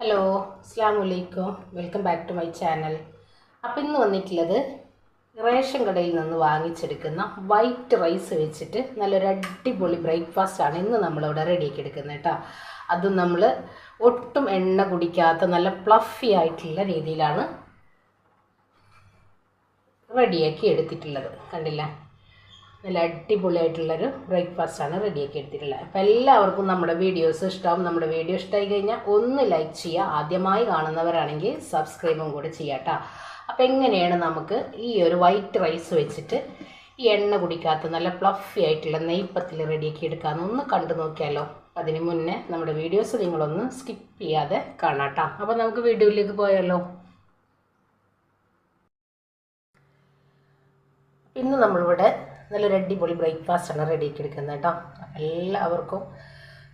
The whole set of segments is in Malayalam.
ഹലോ, അസ്സലാമു അലൈക്കും. Welcome back to my channel. അപ്പോൾ ഇന്ന് വന്നിട്ടുള്ളത് റേഷൻ കടയിൽ നിന്ന് വാങ്ങിച്ചെടുക്കുന്ന വൈറ്റ് റൈസ് വെച്ചിട്ട് നല്ലൊരു അടിപൊളി ബ്രേക്ക്ഫാസ്റ്റാണ് ഇന്ന് നമ്മളിവിടെ റെഡിയാക്കി എടുക്കുന്നത് കേട്ടോ. അതും നമ്മൾ ഒട്ടും എണ്ണ കുടിക്കാത്ത നല്ല പ്ലഫി ആയിട്ടുള്ള രീതിയിലാണ് റെഡിയാക്കി എടുത്തിട്ടുള്ളത്. കണ്ടില്ല, നല്ല അടിപൊളിയായിട്ടുള്ളൊരു ബ്രേക്ക്ഫാസ്റ്റാണ് റെഡിയാക്കി എടുത്തിട്ടുള്ളത്. അപ്പോൾ എല്ലാവർക്കും നമ്മുടെ വീഡിയോസ് ഇഷ്ടമാവും. നമ്മുടെ വീഡിയോ ഇഷ്ടമായി കഴിഞ്ഞാൽ ഒന്ന് ലൈക്ക് ചെയ്യുക. ആദ്യമായി കാണുന്നവരാണെങ്കിൽ സബ്സ്ക്രൈബും കൂടെ ചെയ്യാം കേട്ടോ. അപ്പോൾ എങ്ങനെയാണ് നമുക്ക് ഈ ഒരു വൈറ്റ് റൈസ് വെച്ചിട്ട് ഈ എണ്ണ കുടിക്കാത്ത നല്ല പ്ലഫി ആയിട്ടുള്ള നെയ്പ്പത്തിൽ റെഡിയാക്കി എടുക്കാമെന്ന് ഒന്ന് കണ്ടു നോക്കിയാലോ. അതിന് മുന്നേ നമ്മുടെ വീഡിയോസ് നിങ്ങളൊന്ന് സ്കിപ്പ് ചെയ്യാതെ കാണാം കേട്ടോ. അപ്പോൾ നമുക്ക് വീഡിയോയിലേക്ക് പോയാലോ. ഇന്ന് നമ്മളിവിടെ നല്ലൊരു അടിപൊളി ബ്രേക്ക്ഫാസ്റ്റാണ് റെഡിയാക്കി എടുക്കുന്നത് കേട്ടോ. എല്ലാവർക്കും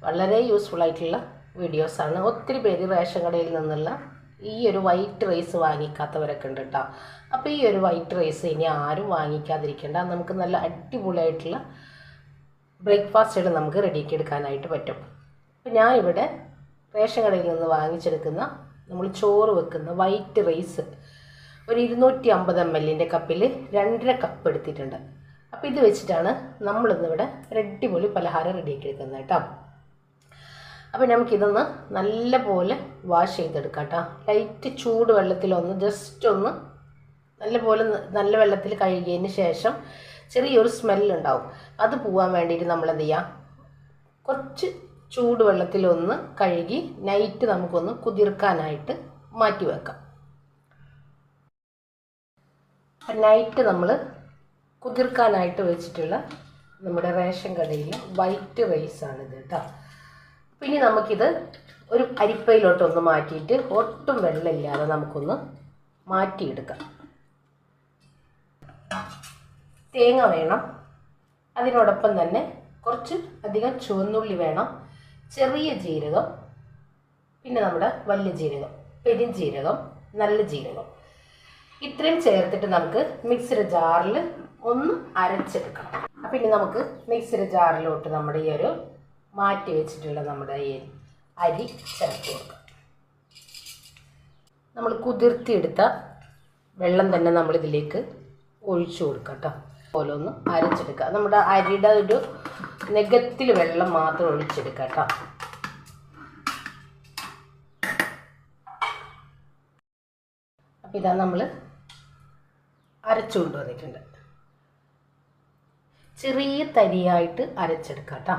വളരെ യൂസ്ഫുൾ ആയിട്ടുള്ള വീഡിയോസാണ്. ഒത്തിരി പേര് റേഷൻ കടയിൽ നിന്നുള്ള ഈ ഒരു വൈറ്റ് റൈസ് വാങ്ങിക്കാത്തവരൊക്കെ ഉണ്ട് കേട്ടോ. അപ്പോൾ ഈ ഒരു വൈറ്റ് റൈസ് ഇനി ആരും വാങ്ങിക്കാതിരിക്കേണ്ട. നമുക്ക് നല്ല അടിപൊളിയായിട്ടുള്ള ബ്രേക്ക്ഫാസ്റ്റുകൾ നമുക്ക് റെഡിയാക്കി എടുക്കാനായിട്ട് പറ്റും. അപ്പോൾ ഞാനിവിടെ റേഷൻ കടയിൽ നിന്ന് വാങ്ങിച്ചെടുക്കുന്ന നമ്മൾ ചോറ് വെക്കുന്ന വൈറ്റ് റൈസ് ഒരു 250 ml കപ്പിൽ 2.5 കപ്പ് എടുത്തിട്ടുണ്ട്. അപ്പോൾ ഇത് വെച്ചിട്ടാണ് നമ്മളിന്നിവിടെ അടിപൊളി പലഹാരം റെഡിയാക്കി എടുക്കുന്നത് കേട്ടോ. അപ്പോൾ നമുക്കിതൊന്ന് നല്ലപോലെ വാഷ് ചെയ്തെടുക്കാം കേട്ടോ. ലൈറ്റ് ചൂട് വെള്ളത്തിലൊന്ന് ജസ്റ്റ് ഒന്ന് നല്ല വെള്ളത്തിൽ കഴുകിയതിന് ശേഷം ചെറിയൊരു സ്മെല്ലുണ്ടാവും. അത് പോകാൻ വേണ്ടിയിട്ട് നമ്മളെന്ത് ചെയ്യാം, കുറച്ച് ചൂട് വെള്ളത്തിലൊന്ന് കഴുകി നൈറ്റ് നമുക്കൊന്ന് കുതിർക്കാനായിട്ട് മാറ്റി വെക്കാം. നൈറ്റ് നമ്മൾ കുതിർക്കാനായിട്ട് വെച്ചിട്ടുള്ള നമ്മുടെ റേഷൻ കടയിൽ വൈറ്റ് റൈസാണിത് കേട്ടോ. പിന്നെ നമുക്കിത് ഒരു അരിപ്പയിലോട്ടൊന്ന് മാറ്റിയിട്ട് ഒട്ടും വെള്ളമില്ലാതെ നമുക്കൊന്ന് മാറ്റിയെടുക്കാം. തേങ്ങ വേണം, അതിനോടൊപ്പം തന്നെ കുറച്ച് അധികം ചുവന്നുള്ളി വേണം, ചെറിയ ജീരകം, പിന്നെ നമ്മുടെ വലിയ ജീരകം, പെരുംജീരകം, നല്ല ജീരകം, ഇത്രയും ചേർത്തിട്ട് നമുക്ക് മിക്സിയുടെ ജാറിൽ ഒന്ന് അരച്ചെടുക്കണം. അപ്പം ഇനി നമുക്ക് മിക്സിയുടെ ജാറിലോട്ട് നമ്മുടെ ഈ ഒരു മാറ്റി വെച്ചിട്ടുള്ള നമ്മുടെ ഈ അരി ചേർത്ത് കൊടുക്കാം. നമ്മൾ കുതിർത്തിയെടുത്ത വെള്ളം തന്നെ നമ്മളിതിലേക്ക് ഒഴിച്ചു കൊടുക്കാം കേട്ടോ. അതുപോലെ ഒന്ന് അരച്ചെടുക്കുക. നമ്മുടെ അരിയുടെ ഒരു നെഗത്തിൽ വെള്ളം മാത്രം ഒഴിച്ചെടുക്കാം കേട്ടോ. അപ്പം ഇതാ നമ്മൾ അരച്ചുകൊണ്ട് വന്നിട്ടുണ്ട്. ചെറിയ തരിയായിട്ട് അരച്ചെടുക്കാം കേട്ടോ.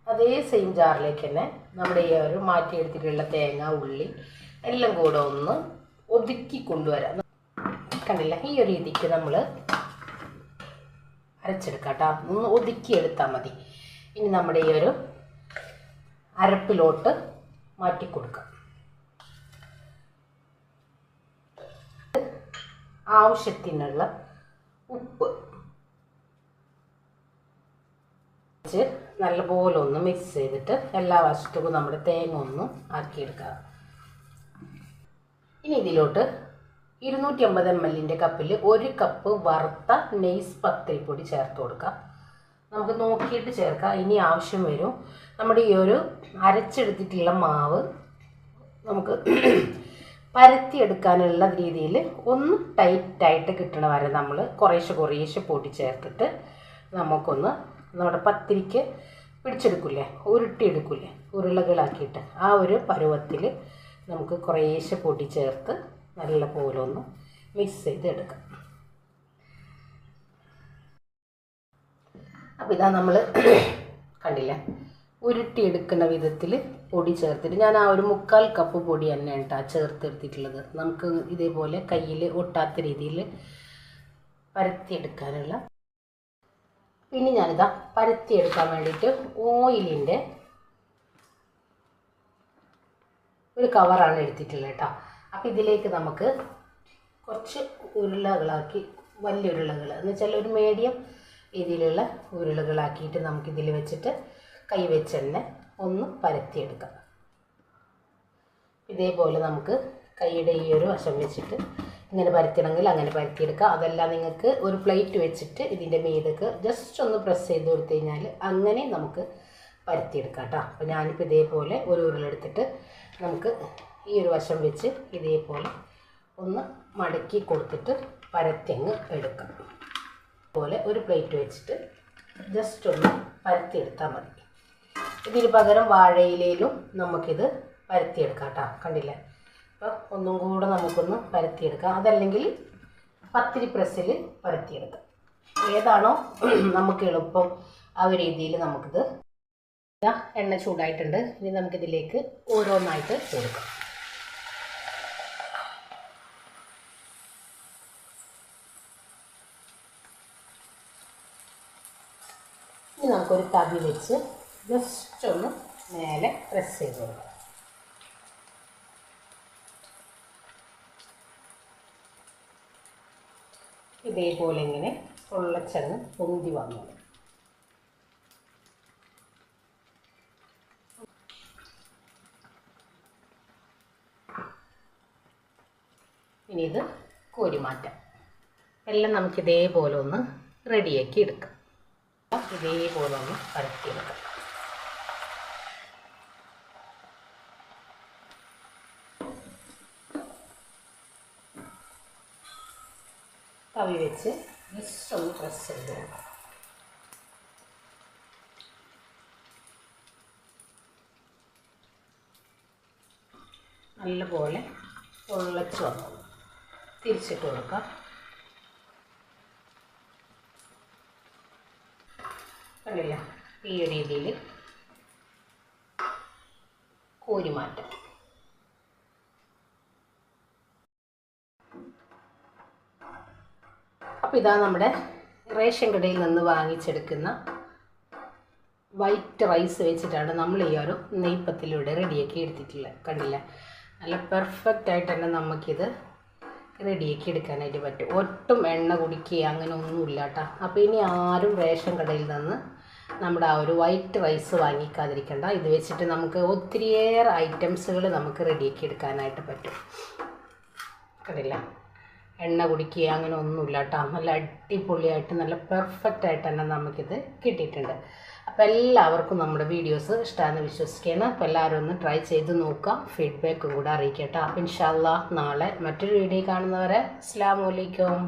അതേ സെയിം ജാറിലേക്ക് തന്നെ നമ്മുടെ ഈ ഒരു മാറ്റിയെടുത്തിട്ടുള്ള തേങ്ങ, ഉള്ളി എല്ലാം കൂടെ ഒന്ന് ഒതുക്കി കൊണ്ടുവരാം. കണ്ടില്ല, ഈ ഒരു രീതിക്ക് നമ്മൾ അരച്ചെടുക്കാം കേട്ടോ. ഒന്ന് ഒതുക്കിയെടുത്താൽ മതി. ഇനി നമ്മുടെ ഈ ഒരു അരപ്പിലോട്ട് മാറ്റി കൊടുക്കാം. ആവശ്യത്തിനുള്ള ഉപ്പ് നല്ലപോലെ ഒന്ന് മിക്സ് ചെയ്തിട്ട് എല്ലാ വശത്തും നമ്മുടെ തേങ്ങ ഒന്ന് ആക്കിയെടുക്കുക. ഇനി ഇതിലോട്ട് 250 ml കപ്പിൽ 1 കപ്പ് വറുത്ത നെയ്സ് പത്തിരിപ്പൊടി ചേർത്ത് കൊടുക്കാം. നമുക്ക് നോക്കിയിട്ട് ചേർക്കാം. ഇനി ആവശ്യം വരും. നമ്മുടെ ഈ ഒരു അരച്ചെടുത്തിട്ടുള്ള മാവ് നമുക്ക് പരത്തിയെടുക്കാനുള്ള രീതിയിൽ ഒന്ന് ടൈറ്റായിട്ട് കിട്ടണ വരെ നമ്മൾ കുറേശ്ശെ പൊടി ചേർത്തിട്ട് നമുക്കൊന്ന് നമ്മുടെ പത്തിരിക്ക് പിടിച്ചെടുക്കില്ലേ, ഉരുട്ടിയെടുക്കില്ലേ, ഉരുളകളാക്കിയിട്ട് ആ ഒരു പരുവത്തിൽ നമുക്ക് കുറേശ്ശെ പൊടി ചേർത്ത് നല്ല പോലെ ഒന്ന് മിക്സ് ചെയ്തെടുക്കാം. അപ്പോൾ ഇതാ നമ്മൾ കണ്ടില്ലേ, ഉരുട്ടിയെടുക്കുന്ന വിധത്തിൽ പൊടി ചേർത്തിട്ട് ഞാൻ ആ ഒരു 1/4 കപ്പ് പൊടി തന്നെയാണ് കേട്ടോ ചേർത്തെടുത്തിട്ടുള്ളത്. നമുക്ക് ഇതേപോലെ കയ്യിൽ ഒട്ടാത്ത രീതിയിൽ പരത്തിയെടുക്കാനുള്ള. പിന്നെ ഞാനിതാ പരത്തിയെടുക്കാൻ വേണ്ടിയിട്ട് ഓയിലിൻ്റെ ഒരു കവറാണ് എടുത്തിട്ടുള്ളത് കേട്ടോ. അപ്പോൾ ഇതിലേക്ക് നമുക്ക് കുറച്ച് ഉരുളകളാക്കി, വലിയ ഉരുളകൾ എന്ന് വെച്ചാൽ ഒരു മീഡിയം രീതിയിലുള്ള ഉരുളകളാക്കിയിട്ട് നമുക്കിതിൽ വെച്ചിട്ട് കൈ വെച്ച് തന്നെ ഒന്ന് പരത്തിയെടുക്കാം. ഇതേപോലെ നമുക്ക് കൈയുടെ ഈ ഒരു വശം വെച്ചിട്ട് ഇങ്ങനെ പരത്തണമെങ്കിൽ അങ്ങനെ പരത്തിയെടുക്കുക. അതല്ല നിങ്ങൾക്ക് ഒരു പ്ലേറ്റ് വെച്ചിട്ട് ഇതിൻ്റെ മീതൊക്കെ ജസ്റ്റ് ഒന്ന് പ്രസ് ചെയ്ത് കൊടുത്തു കഴിഞ്ഞാൽ അങ്ങനെ നമുക്ക് പരത്തിയെടുക്കാം കേട്ടോ. അപ്പോൾ ഞാനിപ്പോൾ ഇതേപോലെ ഒരു ഉരുളെടുത്തിട്ട് നമുക്ക് ഈ ഒരു വശം വെച്ച് ഇതേപോലെ ഒന്ന് മടക്കി കൊടുത്തിട്ട് പരത്തിയങ്ങ് എടുക്കാം. അതുപോലെ ഒരു പ്ലേറ്റ് വെച്ചിട്ട് ജസ്റ്റ് ഒന്ന് പരത്തിയെടുത്താൽ മതി. ഇതിന് പകരം വാഴയിലയിലും നമുക്കിത് പരത്തിയെടുക്കാം കേട്ടോ. കണ്ടില്ലേ? അപ്പോൾ ഒന്നും കൂടെ നമുക്കൊന്ന് പരത്തിയെടുക്കാം. അതല്ലെങ്കിൽ പത്തിരി പ്രസ്സിൽ പരത്തിയെടുക്കാം. ഏതാണോ നമുക്ക് എളുപ്പം ആ ഒരു രീതിയിൽ നമുക്കിത്. എണ്ണ ചൂടായിട്ടുണ്ട്. ഇനി നമുക്കിതിലേക്ക് ഓരോന്നായിട്ട് കൊടുക്കാം. ഇനി നമുക്കൊരു തവി വെച്ച് ജസ്റ്റ് ഒന്ന് മേലെ പ്രസ് ചെയ്ത് കൊടുക്കാം. ഇതേപോലെ ഇങ്ങനെ പൊള്ളച്ചങ്ങ് പൊന്തി വന്നു. ഇനി ഇത് കോരി മാറ്റാം. എല്ലാം നമുക്ക് ഇതേപോലെ ഒന്ന് റെഡിയാക്കി എടുക്കാം. ഇതേപോലെ ഒന്ന് പരത്തിയെടുക്കാം. തവി വെച്ച് ജസ്റ്റ് ഒന്ന് പ്രസ് ചെയ്ത് കൊടുക്കാം. നല്ലപോലെ പൊള്ളച്ച് വന്നോളൂ. തിരിച്ചിട്ട് കൊടുക്കാം. കണ്ടില്ല? ഈ ഒരു രീതിയിൽ കോരി മാറ്റാം. അപ്പോൾ ഇതാ നമ്മുടെ റേഷൻ കടയിൽ നിന്ന് വാങ്ങിച്ചെടുക്കുന്ന വൈറ്റ് റൈസ് വെച്ചിട്ടാണ് നമ്മൾ ഈ ഒരു നെയ്പ്പത്തിലൂടെ റെഡിയാക്കി എടുത്തിട്ടുള്ളത്. കണ്ടില്ല? നല്ല പെർഫെക്റ്റ് ആയിട്ട് തന്നെ നമുക്കിത് റെഡിയാക്കി എടുക്കാനായിട്ട് പറ്റും. ഒട്ടും എണ്ണ കുടിക്കുക അങ്ങനെ ഒന്നുമില്ല കേട്ടോ. അപ്പോൾ ഇനി ആരും റേഷൻ കടയിൽ നിന്ന് നമ്മുടെ ആ ഒരു വൈറ്റ് റൈസ് വാങ്ങിക്കാതിരിക്കണ്ട. ഇത് വെച്ചിട്ട് നമുക്ക് ഒത്തിരിയേറെ ഐറ്റംസുകൾ നമുക്ക് റെഡിയാക്കി എടുക്കാനായിട്ട് പറ്റും. കണ്ടില്ല? എണ്ണ കുടിക്കുക അങ്ങനെ ഒന്നുമില്ല കേട്ടോ. നല്ല അടിപൊളിയായിട്ട് നല്ല പെർഫെക്റ്റ് ആയിട്ട് തന്നെ നമുക്കിത് കിട്ടിയിട്ടുണ്ട്. അപ്പോൾ എല്ലാവർക്കും നമ്മുടെ വീഡിയോസ് ഇഷ്ടമാണെന്ന് വിശ്വസിക്കുകയാണ്. അപ്പോൾ എല്ലാവരും ഒന്ന് ട്രൈ ചെയ്ത് നോക്കുക. ഫീഡ്ബാക്കും കൂടെ അറിയിക്കട്ടോ. അപ്പോൾ ഇൻഷാ അല്ലാഹ് നാളെ മറ്റൊരു വീഡിയോ കാണുന്നവരെ അസ്സലാമു അലൈക്കും.